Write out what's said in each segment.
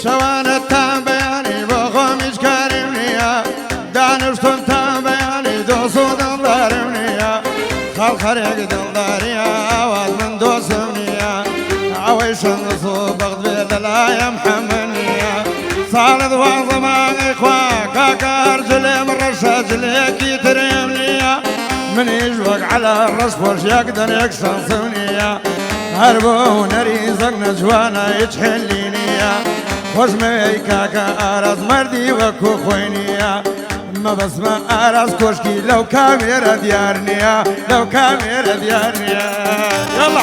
شوانت تا بياني بخومش كريمنيا دانشتم تا بياني دوسو دلدارمنيا خالخريق دلداريا عواد من دوسمنيا عويش النصو بغض بيدلا يا محمنيا صالد وعظما إخواك كارجلي من رشاجلي كي تريمنيا من يجوق على الرصف وش يقدر يكسر ثونيا هربو نريزق نجوانا يتحلينيا وش ميكاكا أرز مردي وكو خوينيا ما بس ما أرز كوشكي لو كاميرا ديارنيا لو كاميرا ديارنيا يلا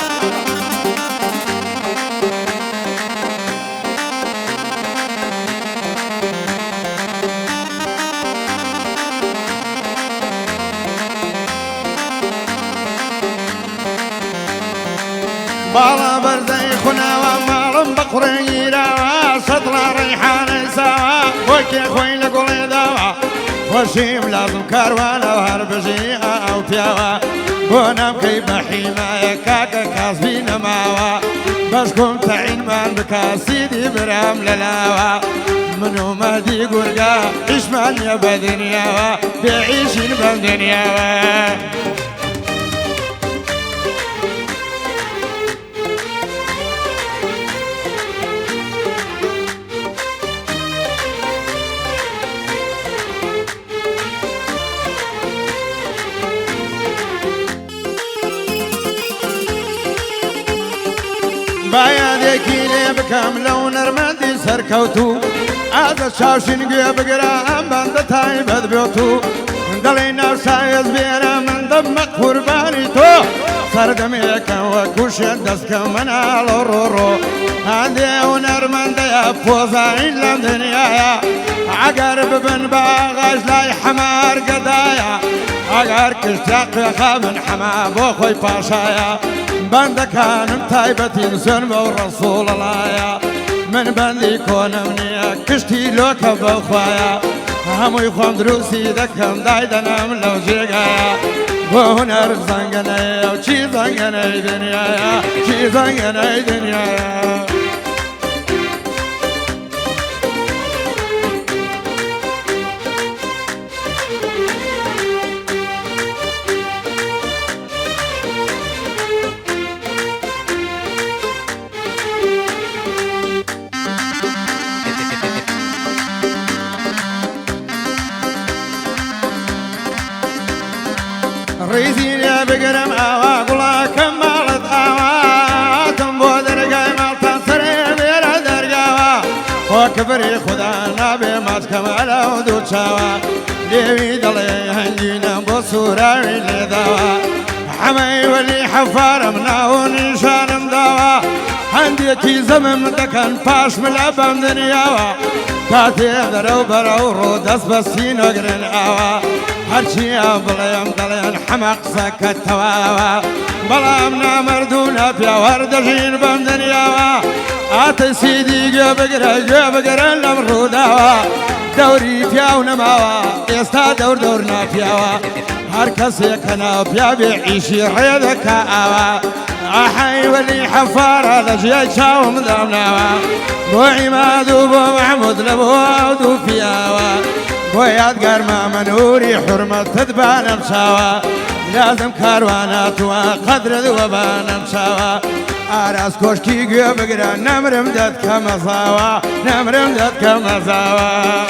بالا بردي خنا ومارم بقريرا سطر ريحان سوا وكي خوين لقولي دوا وشيم لازم كاروانا وهربجي او بيوا بونام كي بحيما كاكا كاسبين ماوا بشكم تعين مال بكاسيدي برام للاوا منو مهدي قرقا إشمال يا بدنيا بيعيشين بدنيا باياديكي لي بكم لو نرمدي سركوتو هذا الشاشين قيب قرام بند تايبد بيوتو دلينا سايز بينا من دمك قرباني تو سردميك وكوش يدسك من على رورو هذي ونرمد يا فوزا إلا دنيايا عقرب بن باغاش لاي حمار قدايا عقر كشتاق خامن حما بوخوي باشايا بند كان تايبتين سنبا ورسول الله يا من بندي كون مني كشتي لوك بخوايا همو يخوم دروسي دكم دايدنا من لو جيغايا وهنر زنگنايا وشي زنگناي دنيايا شي زنگناي دنيايا ريزين يا بقرم آوا قلا كمالت آوا تنبو درقاي مالتا سريم يرا درقاوا وكبري خدا نابي مات كمالا ودو شاوا ليوي دلي هنجينا بصورة اللي داوا حمي ولي حفار مناو نشان مداوا عندي كي زمم دكان باش ملابم دنياوا كاتي درو برو رو دس بسين وقرن آوا هرشي بليم دليم حمق سكت تواوا بلامنا مردونا بيا وردجين بم دنياوا آت سيدي جبقرا لمروداوا دوري بياو نماوا يستا دورنا بياوا هر كسي كنا بيا بيعيشي ريدك آوا أحي ولي حفارة لجي شاوم دمناوا بو عماد وبو محمود لبو عودو فياوا بو يادقر ما منوري حرمة تدبان مشاوا لازم كاروانات وقدر ذوبان مشاوا أراس كوشكي قيو بقرا نمرم داد كمزاوا نمرم داد كمزاوا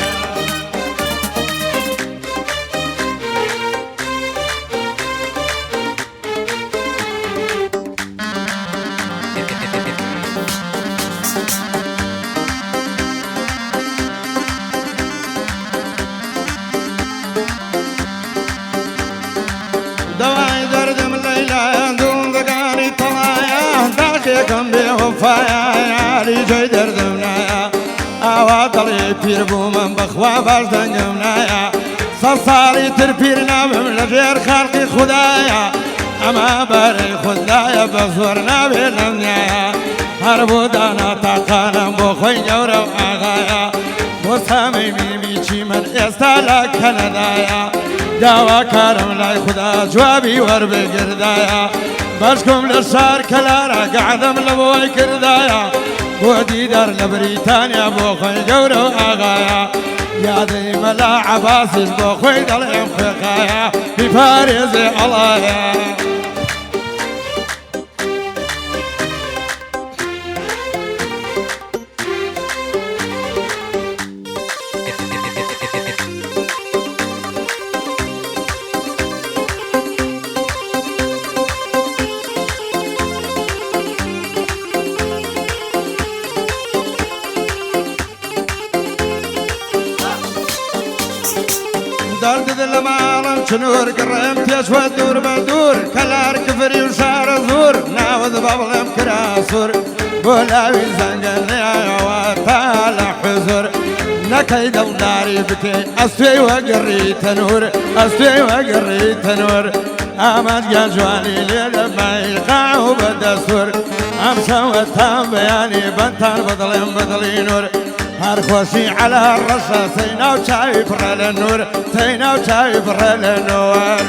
دواعي دردم الليلة دون ذقاني طلايا داخيكم بوفايا يا ريجي دردمنايا أواطلي بيربو من بخوا باش دنقمنايا صرصاري تربيرنا من غير خلقي خدايا أما باري خدايا بزورنا بلمنايا هربو دانا تاقانا بخوي جورا وآغايا وسامي ميميشي من يستالا كندايا داوا كارم لاي خدا جوابي ور بقردايا بشكم للشار كلارا قعدم لبوي كردايا ودي دار لبريتانيا بو خوي جورو آغايا يا ذي ملا عباسي بو خوي دلهم خقايا في فارس الله درد ذل مالم شنور قرمت يسوى دور بدور كلار كفري وشار زور ناوذ بابلم كراسور بولاوي زنجل يا وطال حزور نكيد الداري بكي أسوي وقري تنور أسوي وقري تنور أمد يا جواني لما يقعوا بدسور أمشى وتام بياني بنتان بدلين نور هرخوشي على الرصة سينا وشايف رل النور سينا وشايف رل النور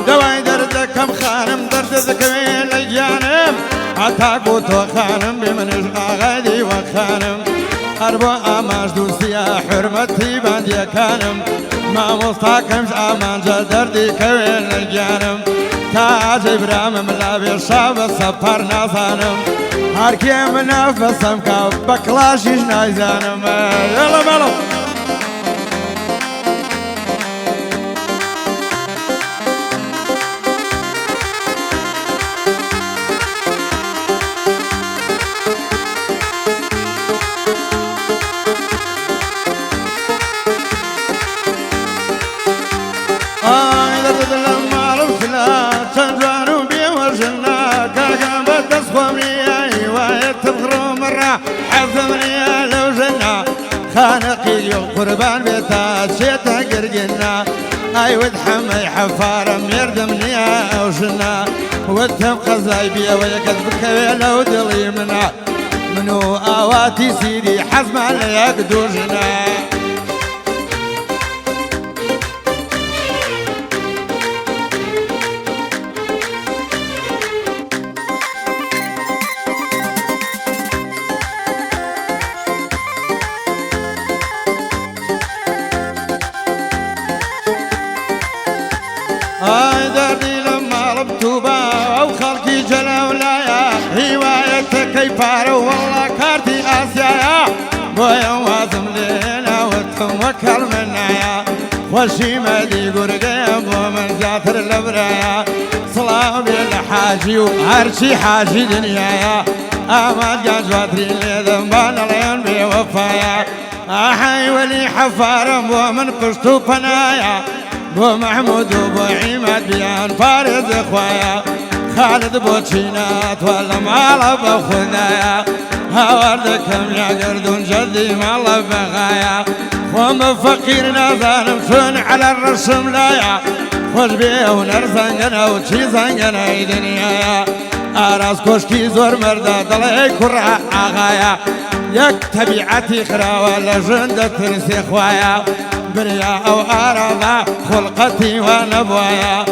دواي دردك كم خانم درد ذكوين الجانم عتاقوت وخانم بمنش غادي وخانم أربو أماش دوسيا حرمتي باند يكانم ما مستاكمش أمان دردي كوين الجانم تاج إبرام ملابي الشاب السبار ناسانم هاركي منافسم كاب بكلاشيش نايزانم يلا مالو حفظني لو جنا خانقي قربان بيتا شيتا قرقنا اي ود حمي حفارم يردمني او جنا ودهم قزايبي ويقد بك لو دلي منا منو اواتي سيدي حزم على يقدو جنا هاي دردي لما ربتوبا او خلقي جلا ولايا هوايتك كيفار والله كارتي اسيايا بويا وازم لينا وتوكل منايا وشي مدي قرقيا بو من زاتر البرايا صلاه بالحاجي وهرشي حاجي دنيايا اماد جاجواتري لذنبان العين بوفايا احي ولي حفار بو من قشتو فنايا بو محمود وبو عماد بيان فارز اخوايا خالد بو تشينات ولا مال ابو خنايا هواردكم يا قردون جدي مال بغايا وم فقيرنا ظالم شون على الرسم لايا خوش بيه ونرزنقنا وشي زنقنا اي دنيايا اراس كوشكي زور مردا دلي كرة اغايا يك تبيعتي خرا ولا جندة ترسي خوايا بريا او ارضا خلقتي ونبوايا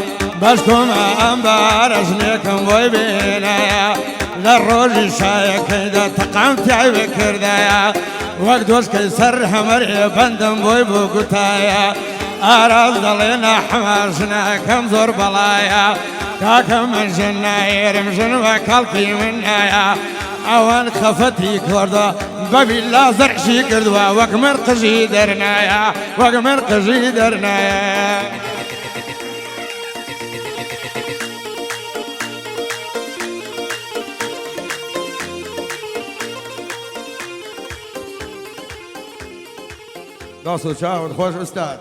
بشكم انبار اشنيكم بوي بينايا للروج شايك اذا تقامتي عيب كردايا وقدوش كيسر حمري بندم بوي بوكتايا اراز ضلينا حماشنا كم زور بلايا كاكم من جناير مجن وكالكي منايا اوان خفتي كوردا بابيلا زرعشي كردوا وقمر قجي درنايا وقمر قجي درنايا داسو شاود خوش استاد